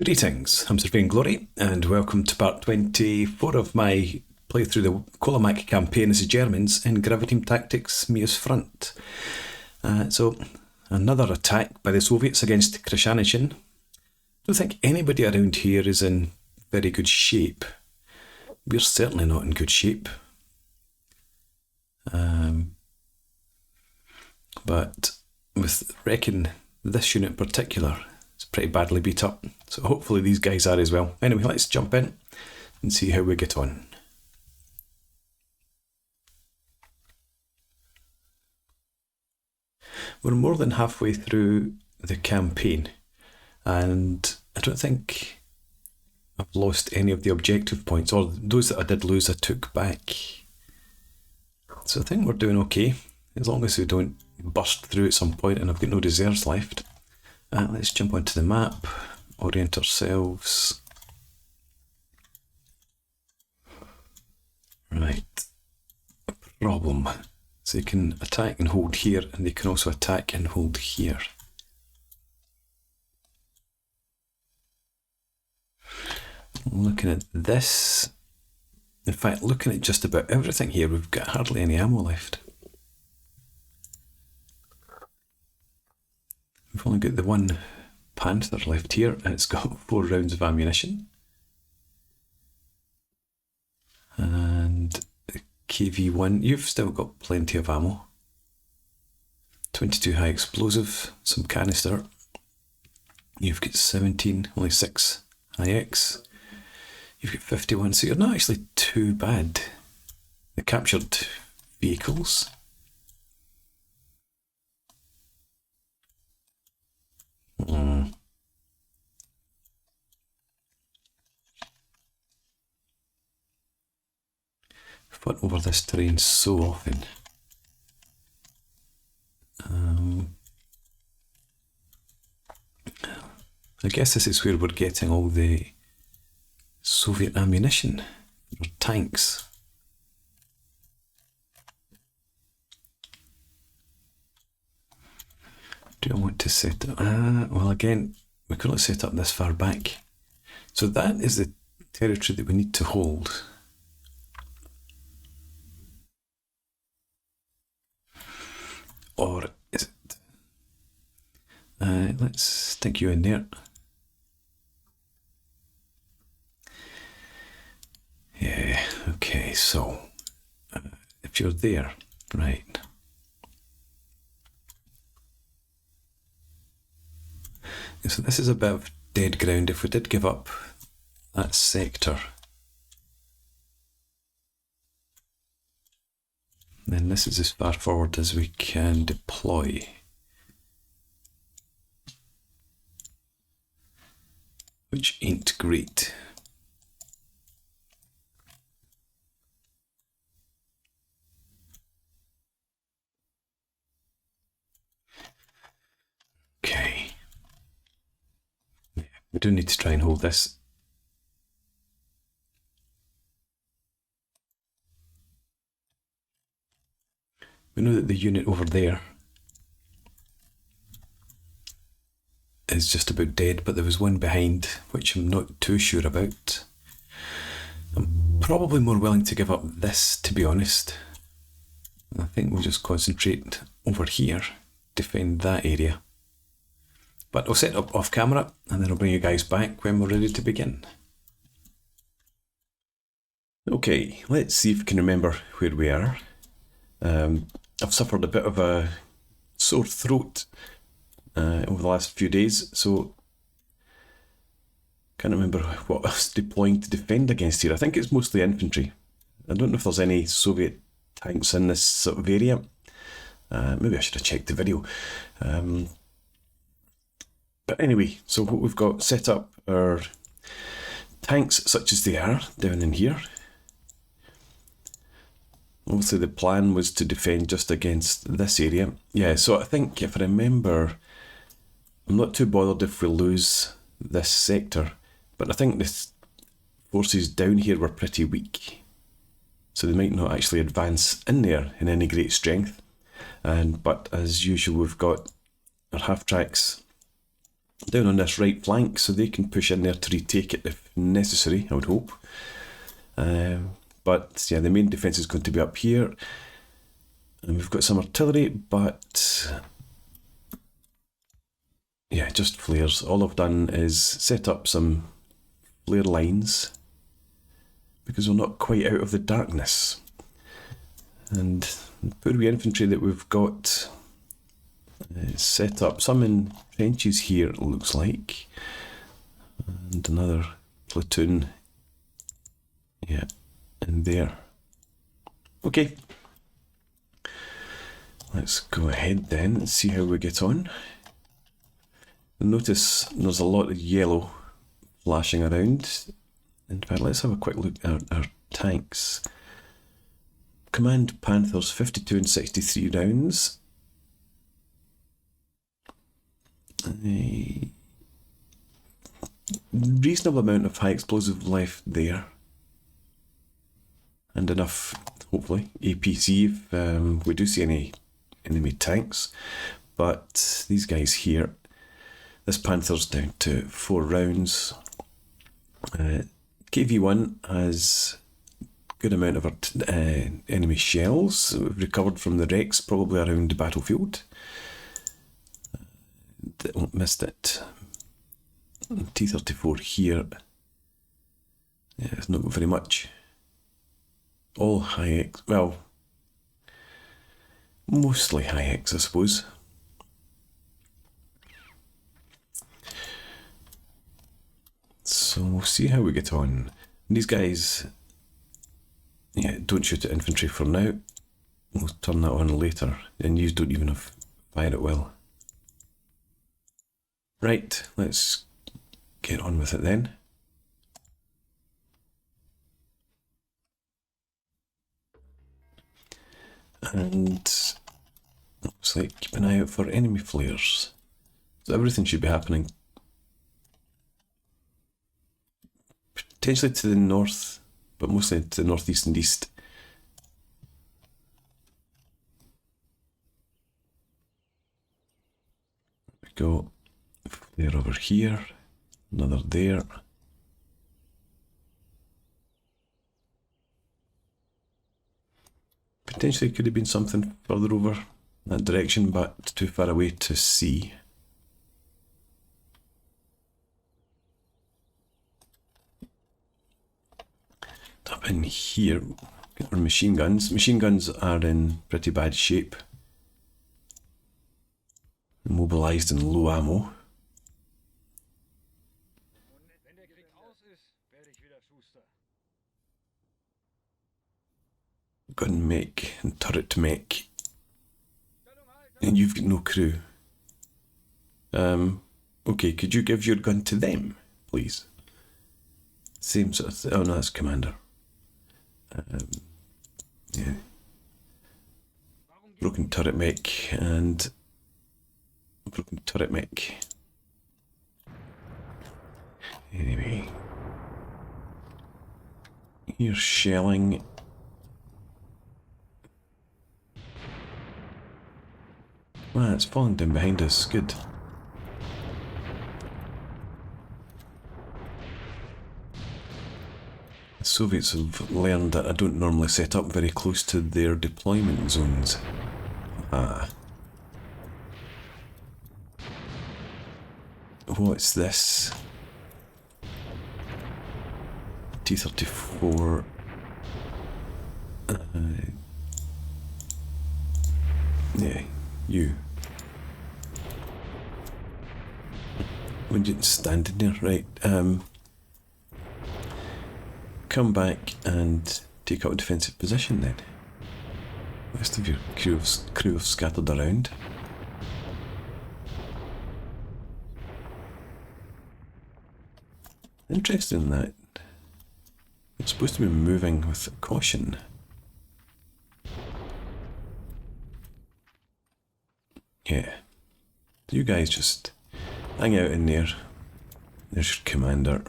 Greetings, I'm Surveying Glory, and welcome to part 24 of my playthrough the Kolomak campaign as the Germans in Graviteam Tactics Mia's Front. So, another attack by the Soviets against Krashanichen. I don't think anybody around here is in very good shape. We're certainly not in good shape. But with reckon this unit in particular, it's pretty badly beat up, so hopefully these guys are as well. Anyway, let's jump in and see how we get on. We're more than halfway through the campaign, and I don't think I've lost any of the objective points, or those that I did lose I took back. So I think we're doing okay, as long as we don't burst through at some point and I've got no reserves left. Let's jump onto the map, orient ourselves. Right, problem. So you can attack and hold here, and they can also attack and hold here. Looking at this, in fact, looking at just about everything here, we've got hardly any ammo left. We've only got the one Panther left here, and it's got 4 rounds of ammunition. And the KV-1, you've still got plenty of ammo. 22 high explosive, some canister. You've got 17, only 6 high X. You've got 51, so you're not actually too bad. The captured vehicles. Fought over this terrain so often. I guess this is where we're getting all the Soviet ammunition or tanks. Do I want to set up? Well, again, we couldn't set up this far back. So that is the territory that we need to hold. Or is it? Let's stick you in there. Yeah, okay, so if you're there, right. So this is a bit of dead ground. If we did give up that sector, then this is as far forward as we can deploy. Which ain't great. Okay. Yeah, we do need to try and hold this. We know that the unit over there is just about dead, but there was one behind, which I'm not too sure about. I'm probably more willing to give up this, to be honest. I think we'll just concentrate over here, defend that area. But I'll set up off camera, and then I'll bring you guys back when we're ready to begin. Okay, let's see if we can remember where we are. I've suffered a bit of a sore throat over the last few days, so can't remember what I was deploying to defend against here. I think it's mostly infantry. I don't know if there's any Soviet tanks in this sort of area. Maybe I should have checked the video. But anyway, so what we've got set up are tanks such as they are down in here. Obviously the plan was to defend just against this area. Yeah, so I think if I remember, I'm not too bothered if we lose this sector, but I think the forces down here were pretty weak. So they might not actually advance in there in any great strength. But as usual, we've got our half-tracks down on this right flank, so they can push in there to retake it if necessary, I would hope. But yeah, the main defence is going to be up here. And we've got some artillery, but yeah, just flares. All I've done is set up some flare lines because we're not quite out of the darkness. And the poor wee infantry that we've got set up, some in trenches here it looks like, and another platoon, yeah, in there. Okay, let's go ahead then and see how we get on. Notice there's a lot of yellow flashing around. In fact, let's have a quick look at our tanks. Command Panthers 52 and 63 rounds. A reasonable amount of high explosive left there. And enough, hopefully, APC if we do see any enemy tanks. But these guys here, this Panther's down to 4 rounds. KV-1 has a good amount of enemy shells we've recovered from the wrecks, probably around the battlefield. Missed it. T-34 here. Yeah, it's not very much. All high X, well, mostly high X, I suppose. So we'll see how we get on. These guys, yeah, don't shoot at infantry for now. We'll turn that on later, and you don't even fire it well. Right, let's get on with it then. And looks like keep an eye out for enemy flares. So everything should be happening potentially to the north, but mostly to the northeast and east. There we go. Flare over here, another there. Potentially could have been something further over that direction, but too far away to see. Up in here, got our machine guns. Machine guns are in pretty bad shape. Immobilized and low ammo. Gun mech and turret mech. And you've got no crew. Okay, could you give your gun to them, please? Same sort of oh no, that's commander. Yeah. Broken turret mech and broken turret mech. Anyway. Here's shelling. Ah, it's falling down behind us. Good. The Soviets have learned that I don't normally set up very close to their deployment zones. Ah. What's this? T-34. Yeah, you. When you stand in there, right? Come back and take up a defensive position then. The rest of your crew have scattered around. Interesting that it's supposed to be moving with caution. Yeah. You guys just hang out in there. There's your commander.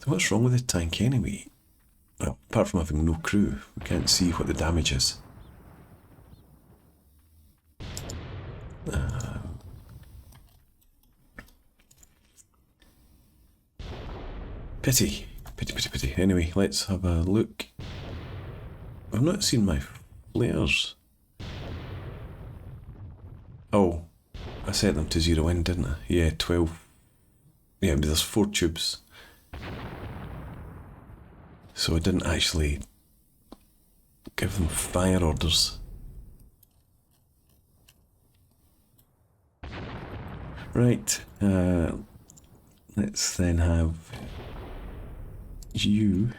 So what's wrong with the tank anyway? Well, apart from having no crew, we can't see what the damage is. Pity. Pity. Anyway, let's have a look. I've not seen my flares. Oh, I set them to 0 in, didn't I? Yeah, 12. Yeah, but there's 4 tubes. So I didn't actually give them fire orders. Right, let's then have you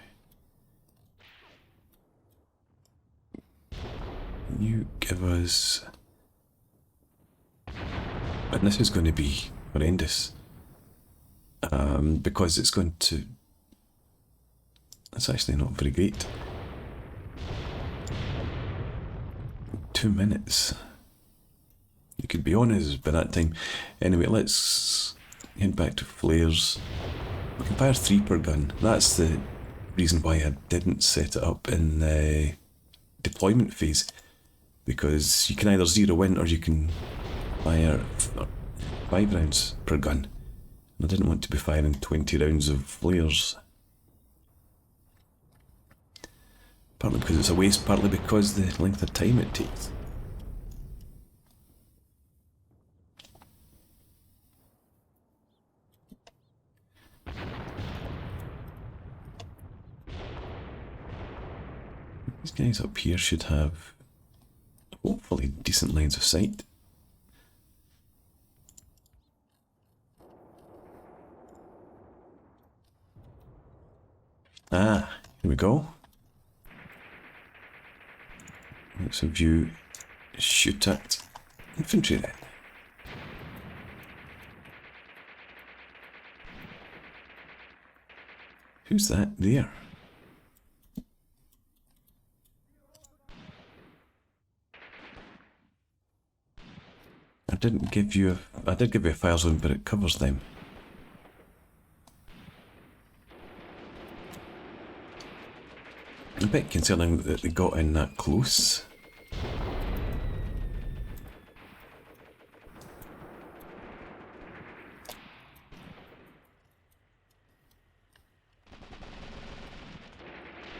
give us, and this is going to be horrendous, because it's going to, it's actually not very great. 2 minutes. You could be on us by that time. Anyway, let's head back to flares. We can fire 3 per gun. That's the reason why I didn't set it up in the deployment phase, because you can either 0 in or you can fire 5 rounds per gun. And I didn't want to be firing 20 rounds of flares. Partly because it's a waste, partly because the length of time it takes. These guys up here should have, hopefully, decent lines of sight. Ah, here we go. Let's have you shoot at infantry then. Who's that there? I did give you a fire zone, but it covers them. A bit concerning that they got in that close.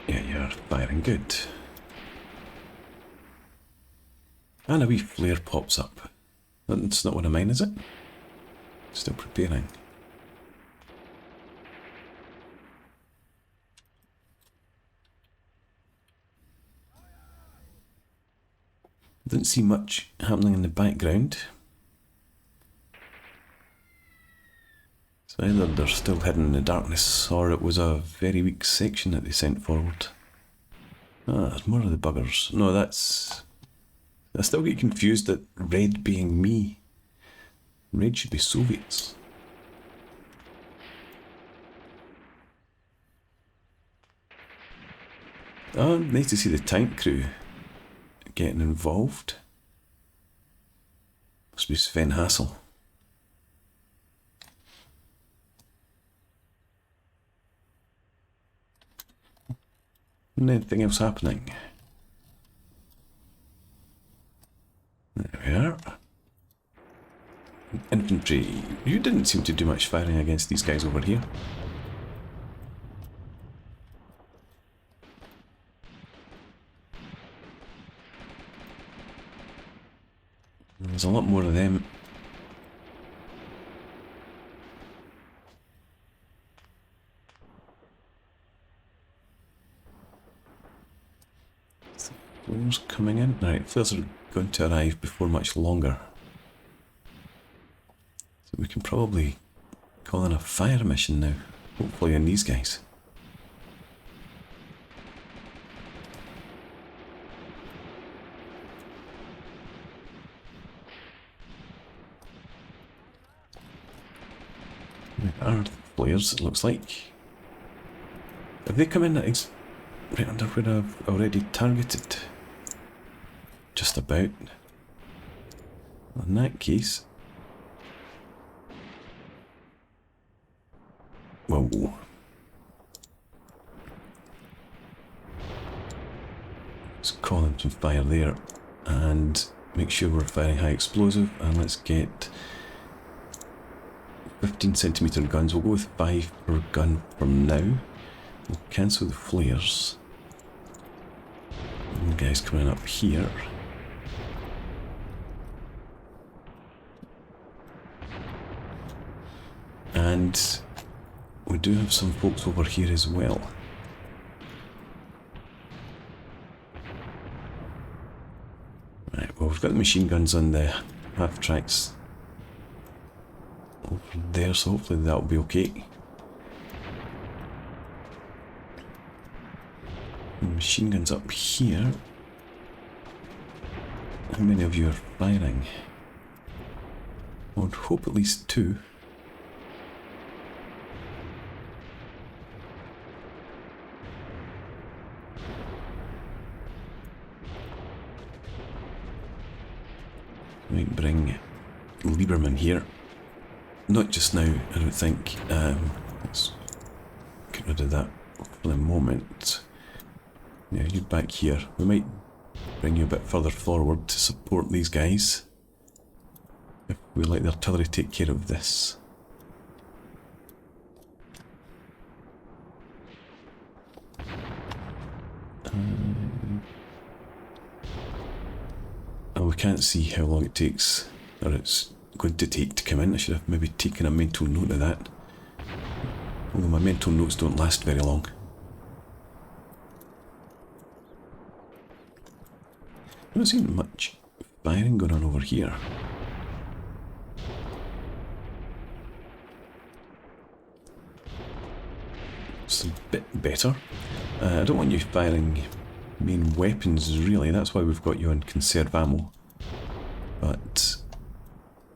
Yeah, you're firing good. And a wee flare pops up. That's not one of mine, is it? Still preparing. Didn't see much happening in the background. So either they're still hidden in the darkness, or it was a very weak section that they sent forward. Ah, there's more of the buggers. No, that's... I still get confused at red being me. Red should be Soviets. Oh, nice to see the tank crew getting involved. Must be Sven Hassel. Anything else happening? There we are. Infantry. You didn't seem to do much firing against these guys over here. There's a lot more of them. Flares coming in. Right, flares are going to arrive before much longer. So we can probably call in a fire mission now, hopefully on these guys. There are flares, it looks like. Have they come in right under where I've already targeted? Just about. In that case... Whoa. Let's call in some fire there and make sure we're firing high explosive, and let's get 15cm guns. We'll go with 5 per gun from now. We'll cancel the flares. And guys coming up here. And we do have some folks over here as well. Right, well, we've got the machine guns on the half tracks over there, so hopefully that'll be okay. And machine guns up here. How many of you are firing? I would hope at least 2. Might bring Lieberman here. Not just now, I don't think. Let's get rid of that for the moment. Yeah, you're back here. We might bring you a bit further forward to support these guys. If we let the artillery take care of this. And we can't see how long it takes, or it's going to take to come in. I should have maybe taken a mental note of that. Although my mental notes don't last very long. I'm not seeing much firing going on over here. It's a bit better. I don't want you firing main weapons really, that's why we've got you on conserve ammo. But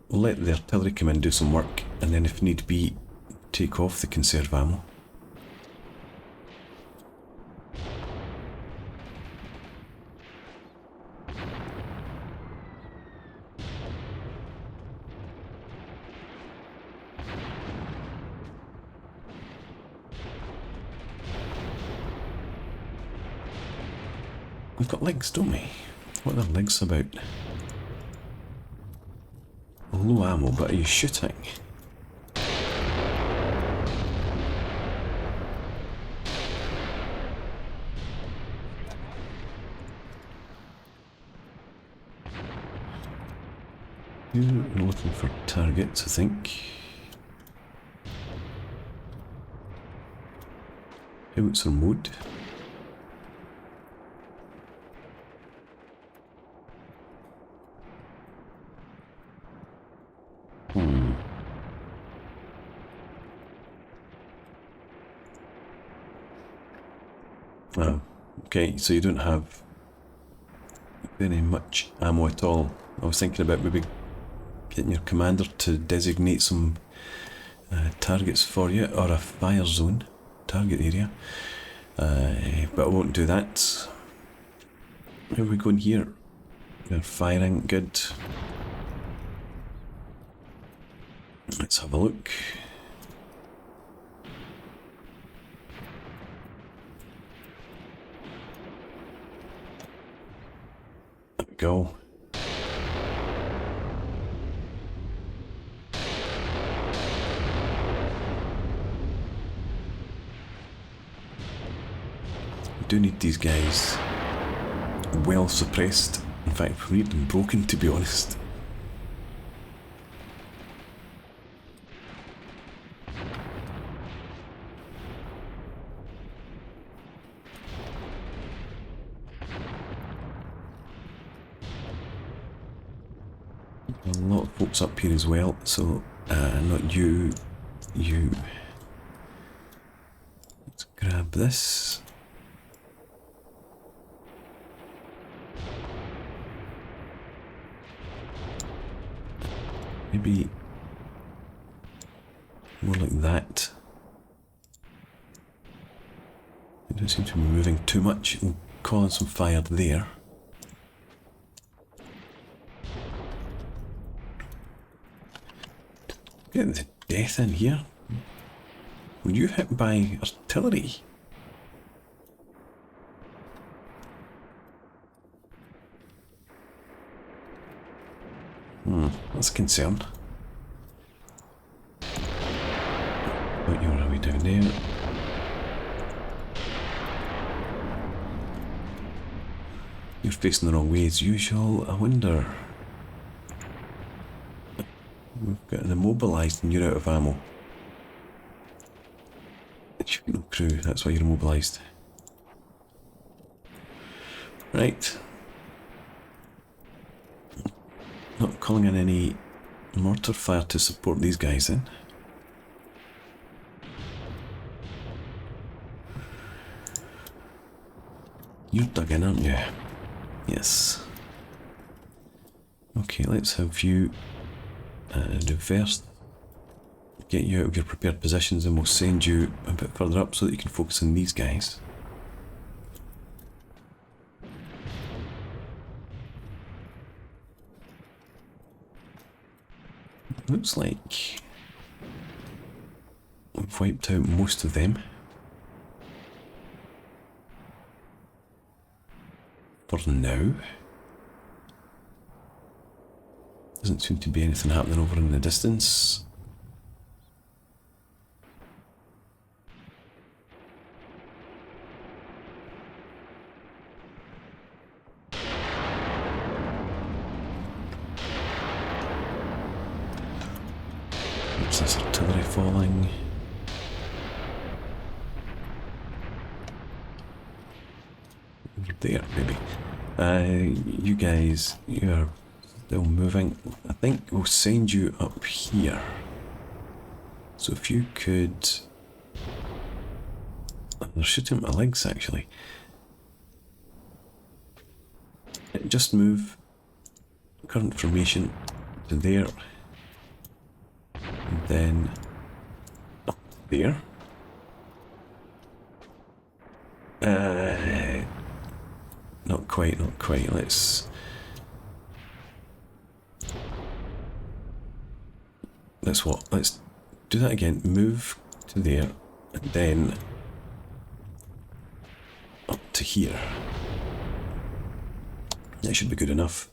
we'll let the artillery come in and do some work, and then if need be, take off the conserve ammo. We've got legs, don't we? What are the legs about? Low ammo, but are you shooting? You're looking for targets, I think. Howitzer mode. Oh, okay, so you don't have very much ammo at all. I was thinking about maybe getting your commander to designate some targets for you, or a fire zone, target area, but I won't do that. How are we going here? We're firing, good. Let's have a look. There we go. We do need these guys well suppressed. In fact, we need them broken, to be honest. A lot of folks up here as well, so not you, you. Let's grab this. Maybe more like that. It don't seem to be moving too much. We'll call in some fire there. Get the death in here. Were you hit by artillery? That's a concern. in there. You're facing the wrong way as usual. I wonder... We've got an immobilised and you're out of ammo. You've got no crew, that's why you're immobilised. Right. Not calling in any mortar fire to support these guys then. You're dug in, aren't you? Yes. Okay, let's have you reverse. Get you out of your prepared positions and we'll send you a bit further up so that you can focus on these guys. Looks like we've wiped out most of them. For now. Doesn't seem to be anything happening over in the distance. What's this artillery falling? Over there, maybe. You guys, you're still moving. I think we'll send you up here. So if you could... They're shooting at my legs, actually. Just move current formation to there. And then up there. Not quite, not quite. Let's what? Let's do that again. Move to there, and then up to here. That should be good enough.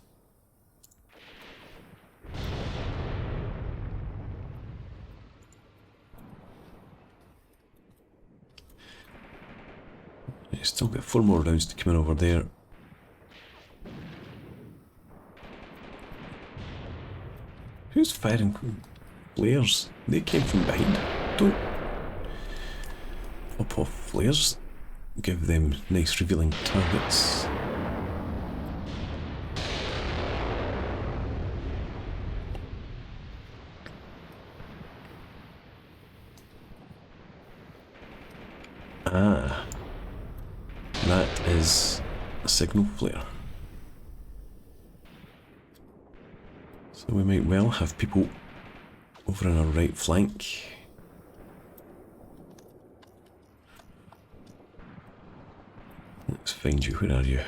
You still got 4 more rounds to come in over there. Who's firing flares? They came from behind. Don't pop off flares. Give them nice revealing targets. Ah, that is a signal flare. So we might well have people over on our right flank. Let's find you. Where are you?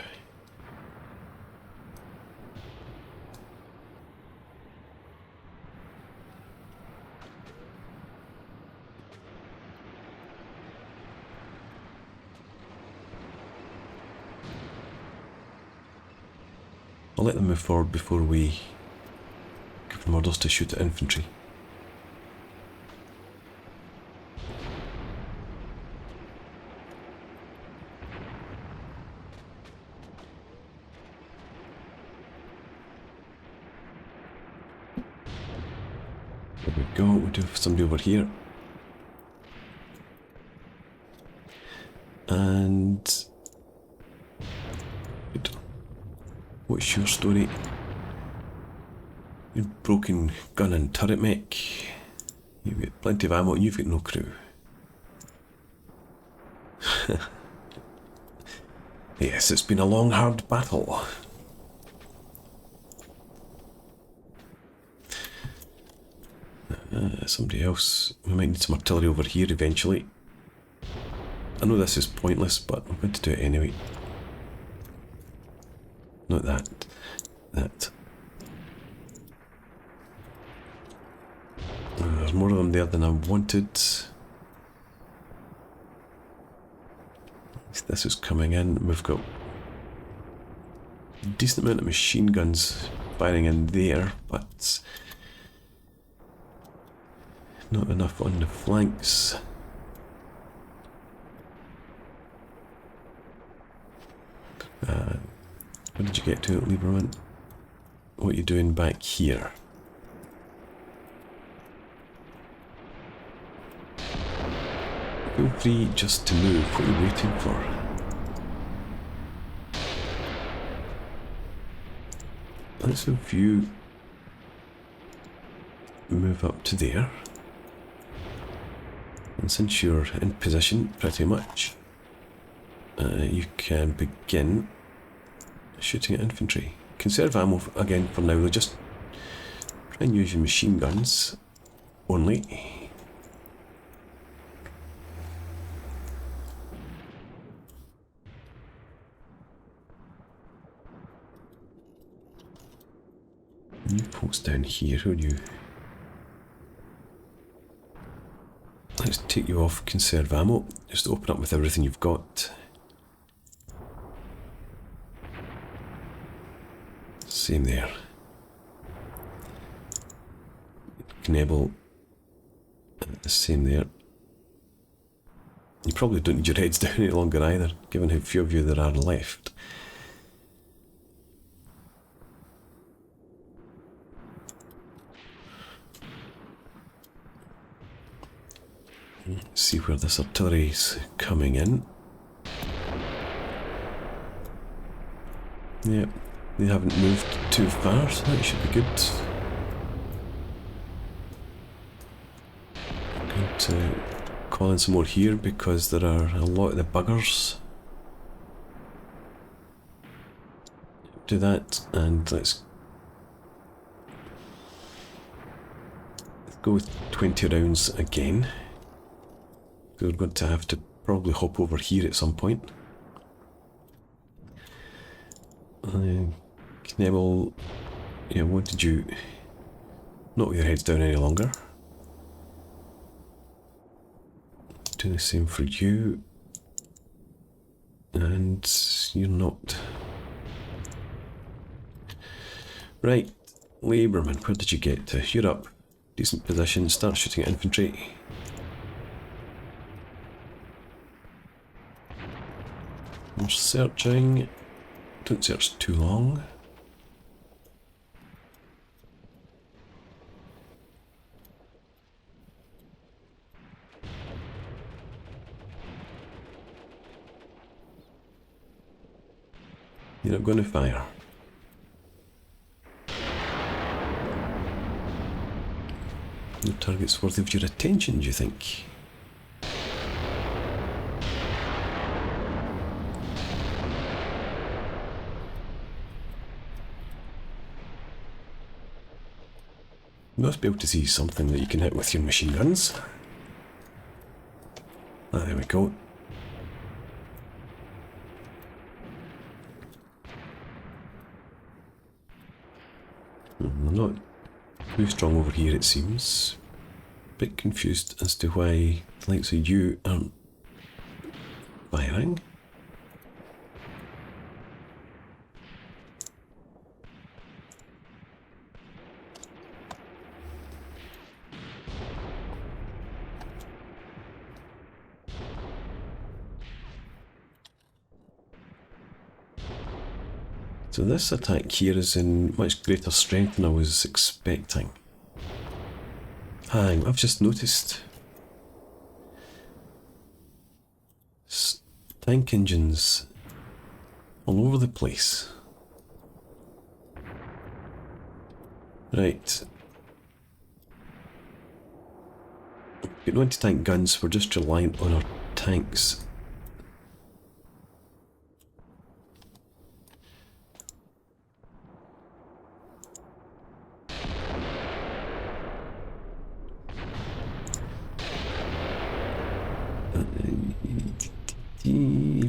I'll let them move forward before we give them orders to shoot at infantry. There we go, we do have somebody over here. And... what's your story? You're broken gun and turret mech. You've got plenty of ammo and you've got no crew. Yes, it's been a long, hard battle. Somebody else. We might need some artillery over here eventually. I know this is pointless, but I'm going to do it anyway. Not that. That. There's more of them there than I wanted. This is coming in. We've got a decent amount of machine guns firing in there, but not enough on the flanks. Where did you get to, Lieberman? What are you doing back here? Feel free just to move. What are you waiting for? Let's have you move up to there. And since you're in position pretty much, you can begin shooting at infantry. Conserve ammo again for now, though. Just try and use your machine guns only. You folks down here, who are you? Let's take you off conserve ammo. Just open up with everything you've got. Same there. Enable. The same there. You probably don't need your heads down any longer either, given how few of you there are left. Let's see where this artillery's coming in. Yep, they haven't moved too far, so that should be good. I'm going to call in some more here because there are a lot of the buggers. Do that, and let's go with 20 rounds again. We're going to have to probably hop over here at some point. Knebel, yeah, what did you... Not with your heads down any longer. Do the same for you. And you're not. Right, Labourman, where did you get to? You're up. Decent position, start shooting at infantry. I'm searching. Don't search too long. You're not going to fire. No target's worthy of your attention, do you think? You must be able to see something that you can hit with your machine guns. Ah, there we go. They're not too strong over here, it seems. Bit confused as to why the likes of you aren't firing. So this attack here is in much greater strength than I was expecting. Hang, I've just noticed. Tank engines all over the place. Right. Getting on to tank guns, we're just reliant on our tanks.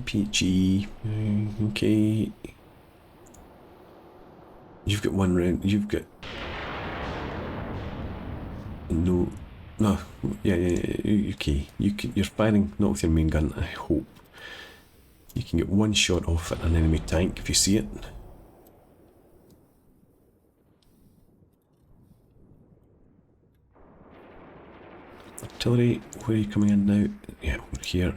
PG, okay. You've got one round, you've got... No, yeah, okay. You're firing not with your main gun, I hope. You can get one shot off at an enemy tank if you see it. Artillery, where are you coming in now? Yeah, we're here.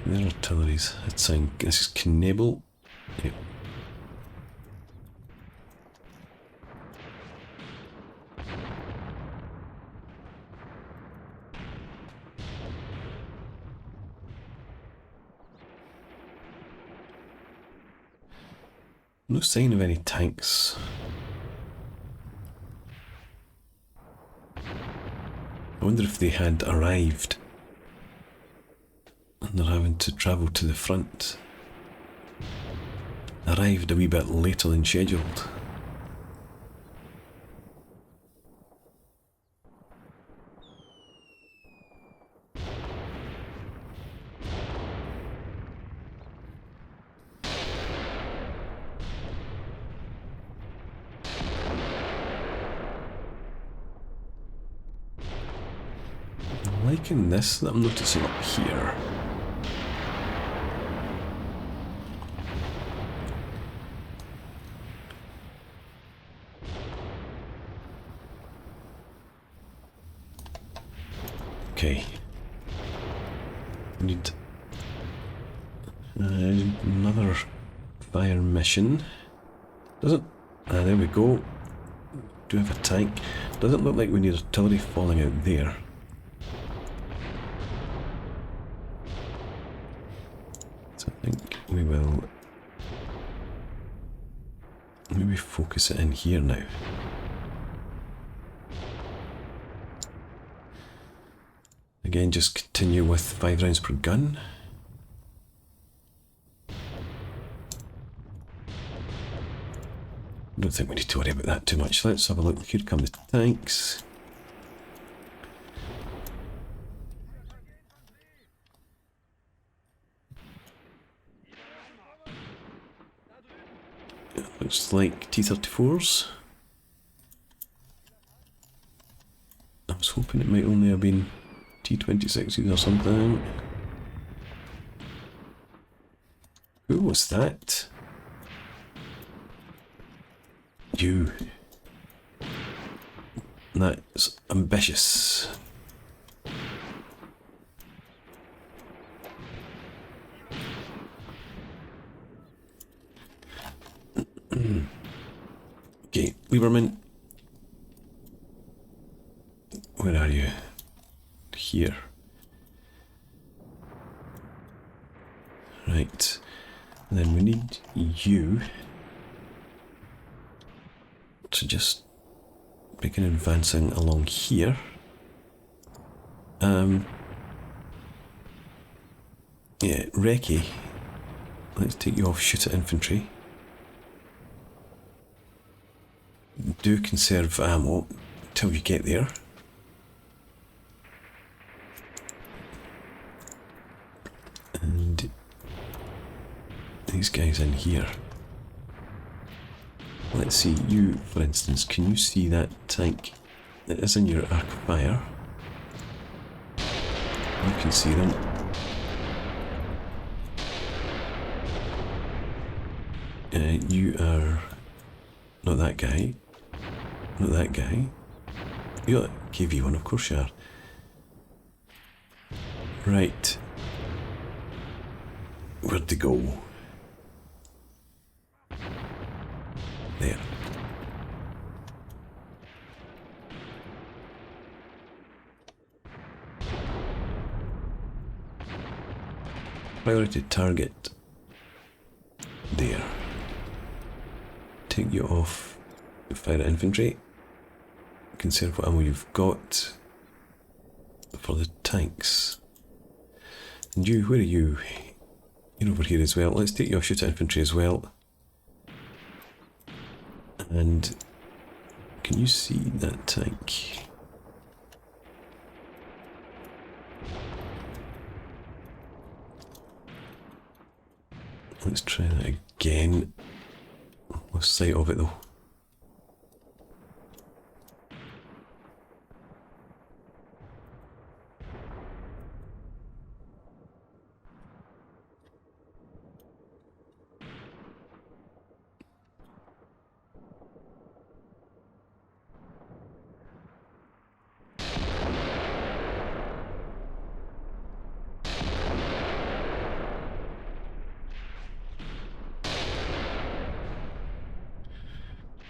Their artillery's had sign. This is Knebel. Yep. No sign of any tanks. I wonder if they had arrived and they're having to travel to the front. Arrived a wee bit later than scheduled. Liking this that I'm noticing up here. Okay. Need another fire mission. Doesn't. There we go. Do have a tank. Doesn't look like we need artillery falling out there. So I think we will maybe focus it in here now. Again, just continue with 5 rounds per gun. I don't think we need to worry about that too much. Let's have a look. Here come the tanks. Looks like T-34s. I was hoping it might only have been T-26s or something. Who was that? You. That's ambitious. Okay, Lieberman. Where are you? Here. Right. And then we need you to just begin advancing along here. Yeah, Recce. Let's take you off shooter infantry. Do conserve ammo till you get there. And these guys in here. Let's see, you, for instance, can you see that tank that is in your arc of fire? You can see them. You are not that guy. Not that guy. You're KV one, of course you are. Right. Where'd they go? There. Priority target. There. Take you off fire infantry. Conserve what ammo you've got for the tanks. And you, where are you? You're over here as well. Let's take your shooter infantry as well. And can you see that tank? Let's try that again. Lost sight of it though.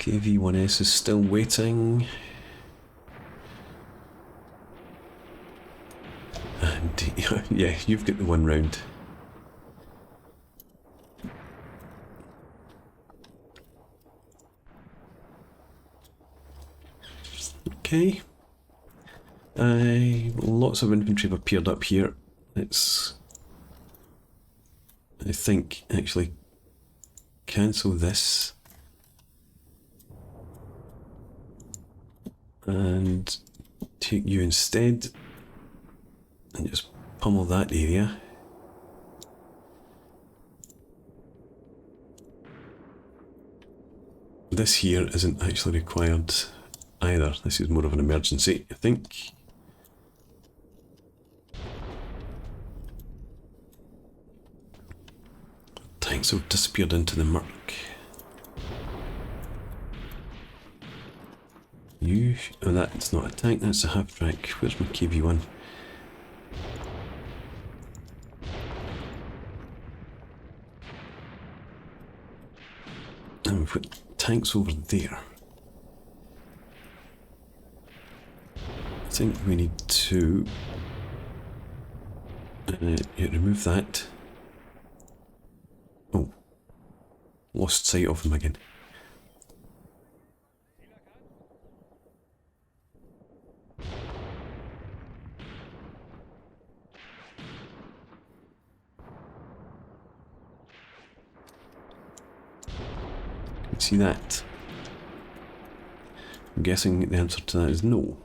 KV-1S is still waiting. And yeah, you've got the one round. Okay. Lots of infantry have appeared up here. Let's, I think, actually cancel this. And take you instead. And just pummel that area. This here isn't actually required either. This is more of an emergency, I think. Tanks have disappeared into the murk. Oh, that's not a tank, that's a half track. Where's my KV-1? And we've got tanks over there. I think we need to remove that. Oh, lost sight of them again. See that? I'm guessing the answer to that is no.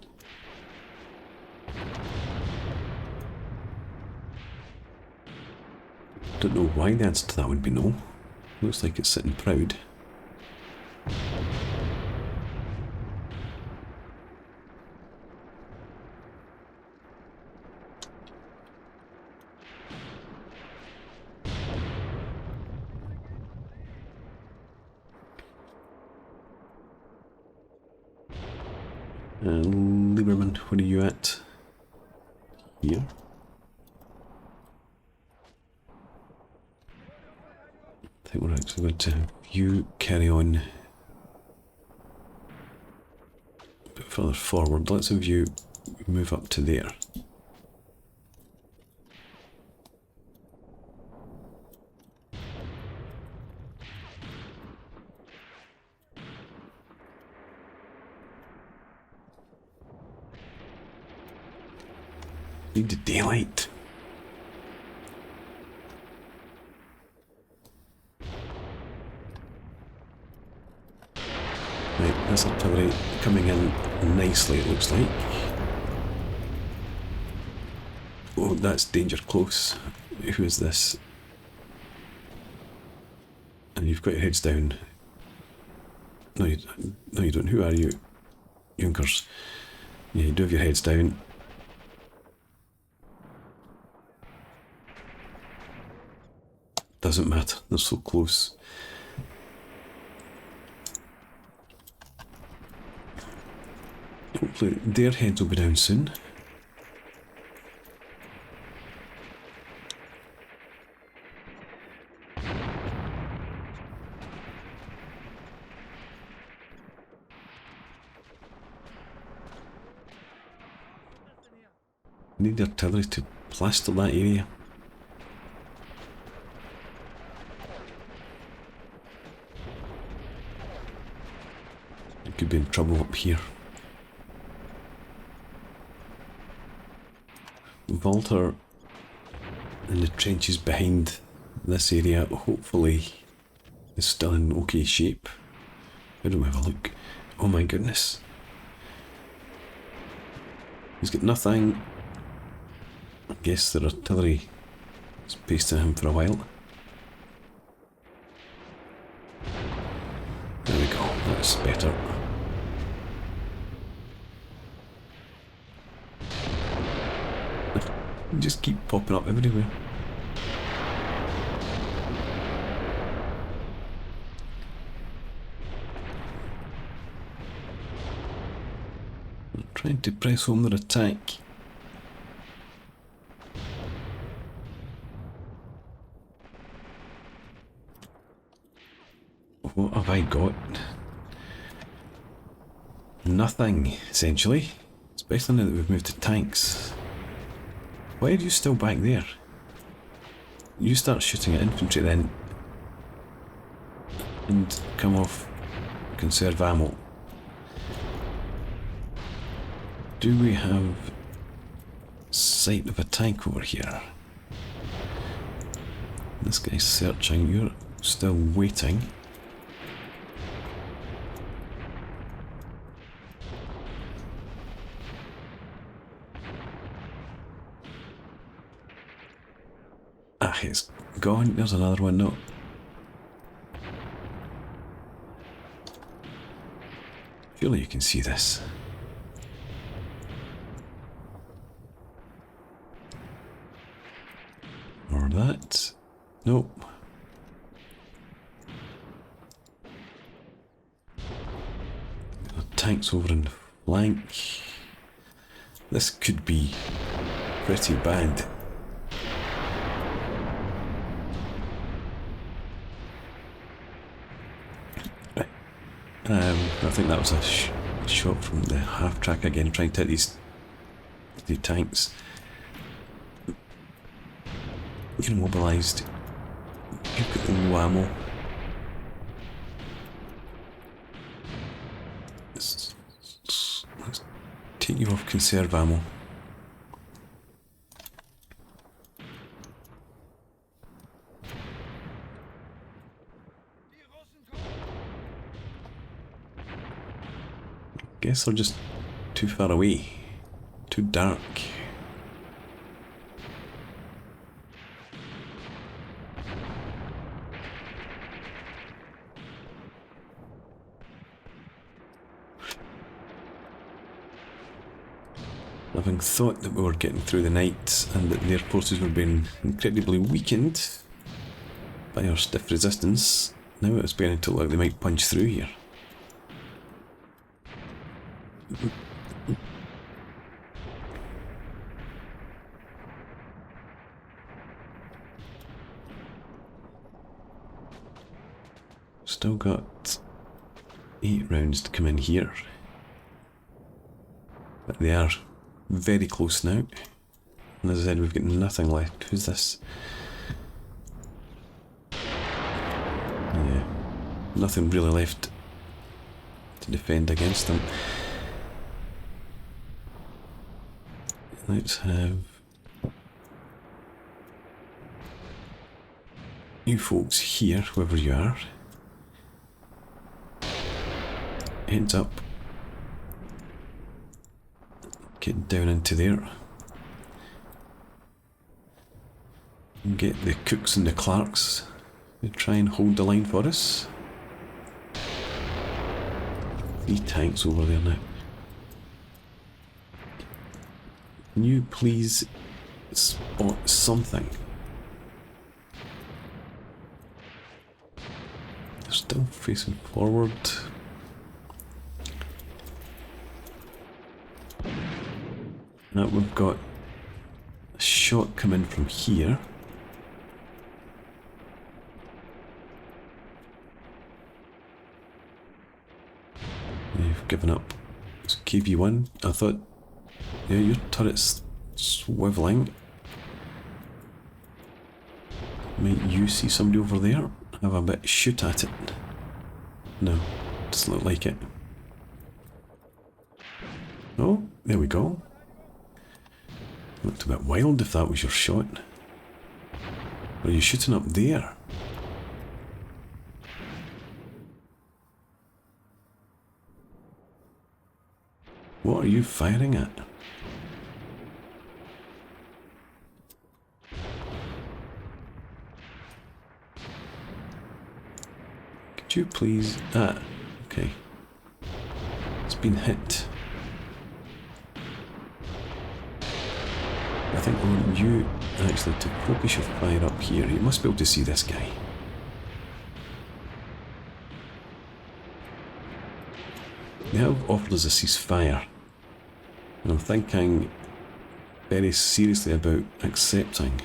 Don't know why the answer to that would be no. Looks like it's sitting proud. Lieberman, what are you at? Here? I think we're actually going to have you carry on a bit further forward. Let's have you move up to there. Need the daylight. Right, that's artillery coming in nicely, it looks like. Oh, that's danger close. Who is this? And you've got your heads down. No, you don't. Who are you? Junkers. Yeah, you do have your heads down. Doesn't matter, they're so close. Hopefully their heads will be down soon. Need the artillery to plaster that area. Could be in trouble up here. Walter in the trenches behind this area hopefully is still in okay shape. How do we have a look? Oh my goodness. He's got nothing. I guess the artillery is pasting him for a while. There we go, that's better. Just keep popping up everywhere. I'm trying to press home their attack. What have I got? nothing, essentially. Especially now that we've moved to tanks. Why are you still back there? You start shooting at infantry then. And come off. Conserve ammo. Do we have sight of a tank over here? This guy's searching. You're still waiting. Ah, it's gone. There's another one. No. Surely you can see this. Or that. Nope. Tanks over in the flank. This could be pretty bad. I think that was a shot from the half track again, trying to hit these tanks. You're immobilised. You've got no ammo. Let's take you off conserve ammo. Guess they're just too far away. Too dark. Having thought that we were getting through the night and that their forces were being incredibly weakened by our stiff resistance, now it's beginning to look like they might punch through here. Still got 8 rounds to come in here. But they are very close now. And as I said, we've got nothing left. Who's this? Yeah. Nothing really left to defend against them. Let's have you folks here, whoever you are. Heads up. Get down into there. And get the Cooks and the Clarks to try and hold the line for us. 3 tanks over there now. Can you please spot something? They're still facing forward. Now we've got a shot coming from here. You've given up. It's KB1. I thought, yeah, your turret's swiveling. Might you see somebody over there? Have a bit shoot at it. No, doesn't look like it. Oh, there we go. Looked a bit wild if that was your shot. Or are you shooting up there? What are you firing at? Could you please... Ah, okay. It's been hit. I think I want you actually to focus your fire up here. You must be able to see this guy. They have offered us a ceasefire, and I'm thinking very seriously about accepting.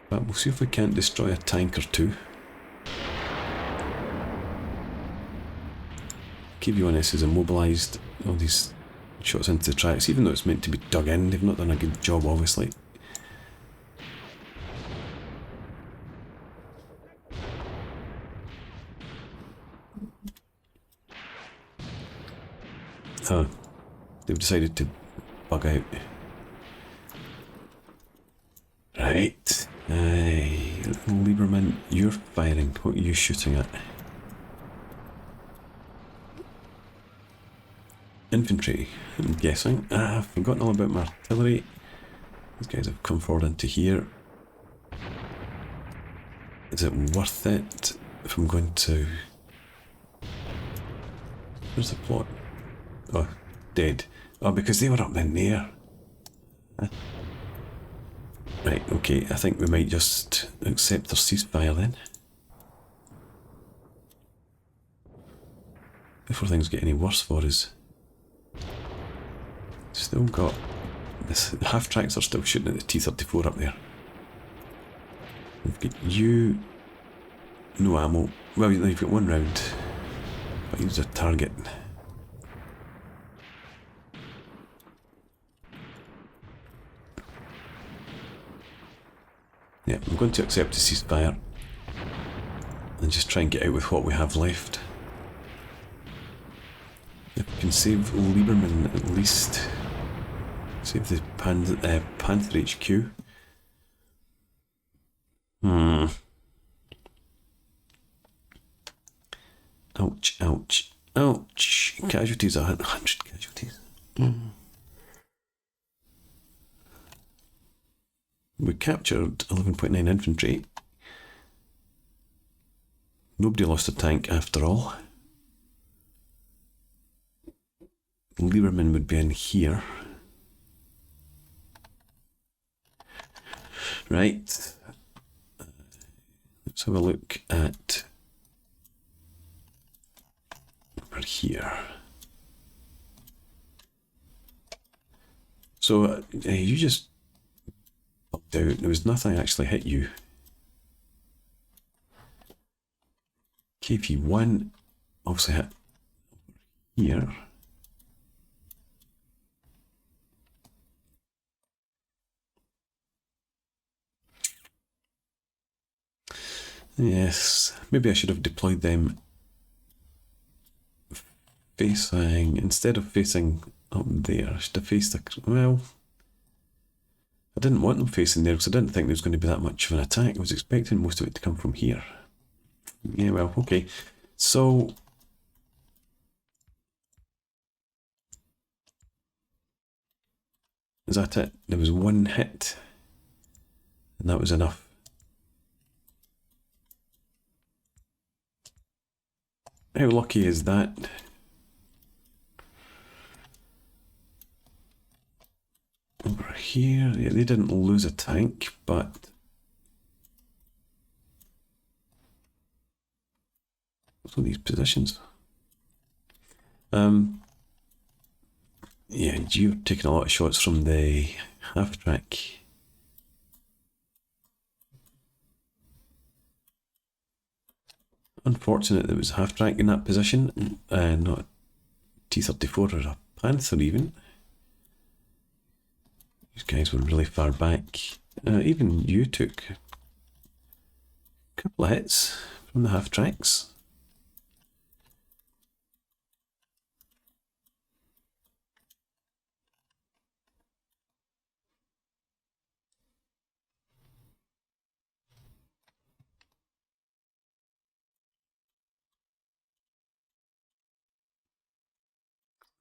But we'll see if we can't destroy a tank or two. KB1S is immobilised. All these shots into the tracks, even though it's meant to be dug in, they've not done a good job, obviously. Oh, they've decided to bug out. Right. Lieberman, you're firing. What are you shooting at? Infantry, I'm guessing. I've forgotten all about my artillery. These guys have come forward into here. Is it worth it if I'm going to... Where's the plot? Oh, dead. Oh, because they were up in there. Right, okay, I think we might just accept their ceasefire then. Before things get any worse for us. Still got... this half-tracks are still shooting at the T-34 up there. We've got you... no ammo. Well, you've got one round. But use a target. Yeah, I'm going to accept a ceasefire and just try and get out with what we have left. If we can save Lieberman at least. Save the Panther HQ. Ouch, ouch, ouch. Casualties are 100 casualties. We captured 11.9 infantry. Nobody lost a tank after all. Lieberman would be in here. Right. Let's have a look at over here. So you just popped out. There was nothing actually hit you. KP1 obviously hit here. Yes, maybe I should have deployed them facing, instead of facing up there, I should have faced well, I didn't want them facing there because I didn't think there was going to be that much of an attack. I was expecting most of it to come from here. Yeah, well, okay. So, is that it? There was one hit, and that was enough. How lucky is that? Over here, yeah, they didn't lose a tank, but what's all these positions? Yeah, you're taking a lot of shots from the half track. Unfortunate that it was a half track in that position, not a T-34 or a Panther even. These guys were really far back. Even you took a couple of hits from the half tracks.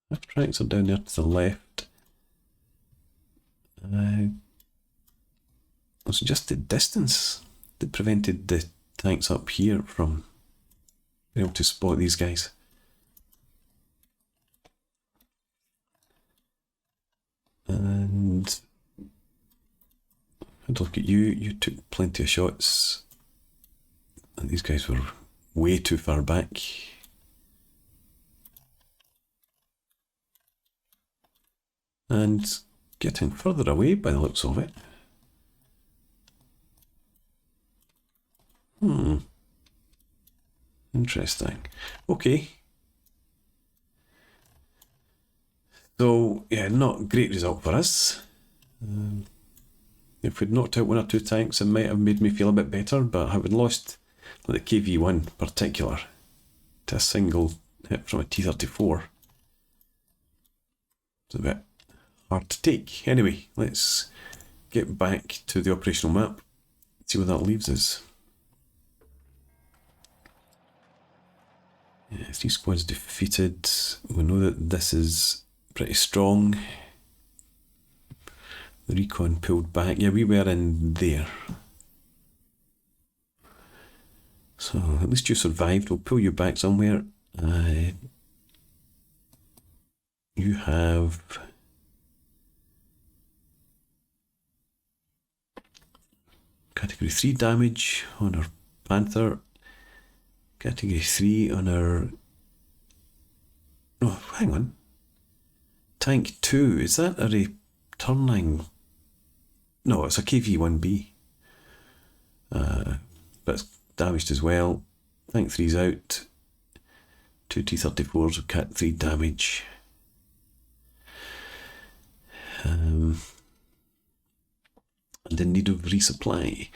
Half tracks are down there to the left. It's just the distance that prevented the tanks up here from being able to spot these guys. And I'd look at you, you took plenty of shots, and these guys were way too far back. And getting further away by the looks of it. Interesting. Okay. So, yeah, not a great result for us. If we'd knocked out 1 or 2 tanks, it might have made me feel a bit better, but having lost like the KV-1 in particular to a single hit from a T-34, it's a bit hard to take. Anyway, let's get back to the operational map, see where that leaves us. Yeah, 3 squads defeated. We know that this is pretty strong. The recon pulled back. Yeah, we were in there. So at least you survived. We'll pull you back somewhere. You have category 3 damage on our Panther. Category 3 on our... Oh, hang on. Tank 2, is that a returning... No, it's a KV-1B. But it's damaged as well. Tank 3's out. 2 T-34s with Cat 3 damage. And in need of resupply.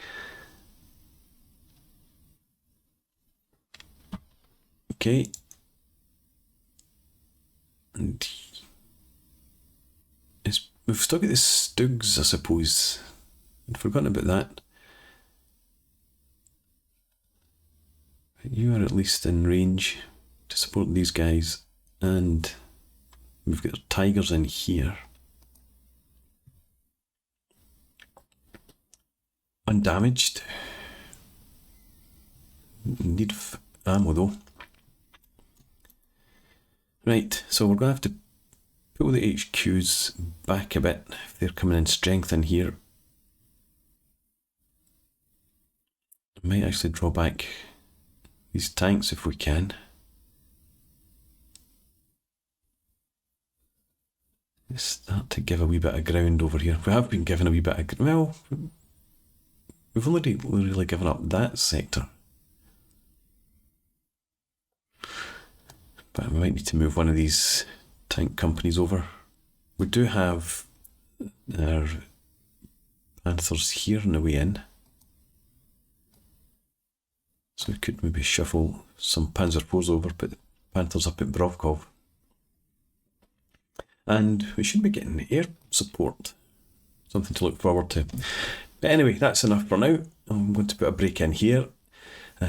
Okay. And we've still got the Stugs, I suppose. I'd forgotten about that. You are at least in range to support these guys. And we've got our Tigers in here. Undamaged. Need ammo though. Right, so we're going to have to pull the HQs back a bit if they're coming in strength in here. I might actually draw back these tanks if we can. Start to give a wee bit of ground over here. We have been given a wee bit of ground. Well, we've only really given up that sector. But we might need to move one of these tank companies over. We do have our Panthers here on the way in. So we could maybe shuffle some Panzer IVs over, put the Panthers up at Brovkov. And we should be getting air support. Something to look forward to. But anyway, that's enough for now. I'm going to put a break in here.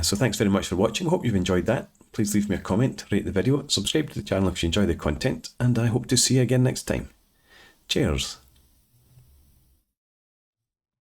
So thanks very much for watching. I hope you've enjoyed that. Please leave me a comment, rate the video, subscribe to the channel if you enjoy the content, and I hope to see you again next time. Cheers.